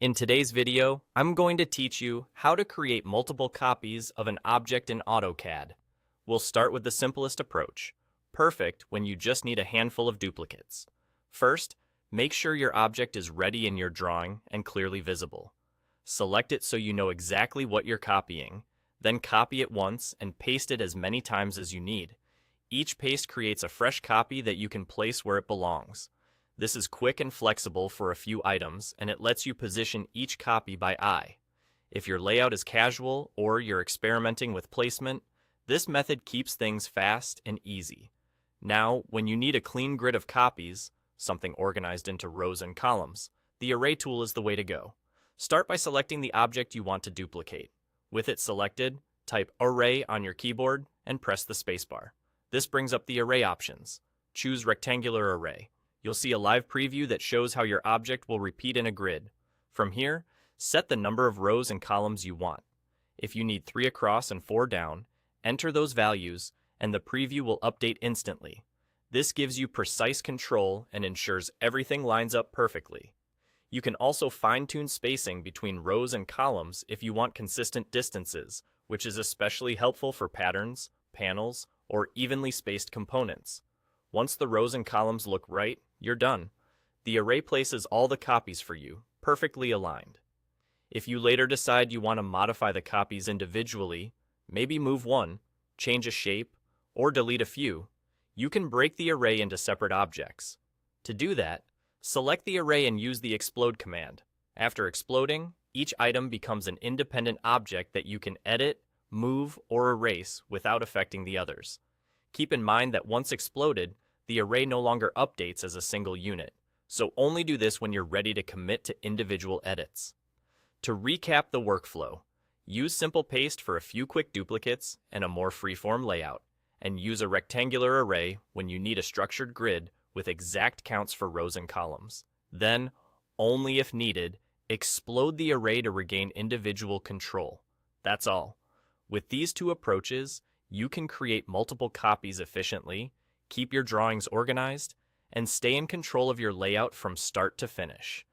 In today's video, I'm going to teach you how to create multiple copies of an object in AutoCAD. We'll start with the simplest approach, perfect when you just need a handful of duplicates. First, make sure your object is ready in your drawing and clearly visible. Select it so you know exactly what you're copying, then copy it once and paste it as many times as you need. Each paste creates a fresh copy that you can place where it belongs. This is quick and flexible for a few items, and it lets you position each copy by eye. If your layout is casual or you're experimenting with placement, this method keeps things fast and easy. Now, when you need a clean grid of copies, something organized into rows and columns, the Array tool is the way to go. Start by selecting the object you want to duplicate. With it selected, type Array on your keyboard and press the spacebar. This brings up the array options. Choose Rectangular Array. You'll see a live preview that shows how your object will repeat in a grid. From here, set the number of rows and columns you want. If you need 3 across and 4 down, enter those values and the preview will update instantly. This gives you precise control and ensures everything lines up perfectly. You can also fine-tune spacing between rows and columns if you want consistent distances, which is especially helpful for patterns, panels, or evenly spaced components. Once the rows and columns look right, you're done. The array places all the copies for you, perfectly aligned. If you later decide you want to modify the copies individually, maybe move one, change a shape, or delete a few, you can break the array into separate objects. To do that, select the array and use the explode command. After exploding, each item becomes an independent object that you can edit, move, or erase without affecting the others. Keep in mind that once exploded, the array no longer updates as a single unit, so only do this when you're ready to commit to individual edits. To recap the workflow, use Simple Paste for a few quick duplicates and a more freeform layout, and use a rectangular array when you need a structured grid with exact counts for rows and columns. Then, only if needed, explode the array to regain individual control. That's all. With these two approaches, you can create multiple copies efficiently, keep your drawings organized, and stay in control of your layout from start to finish.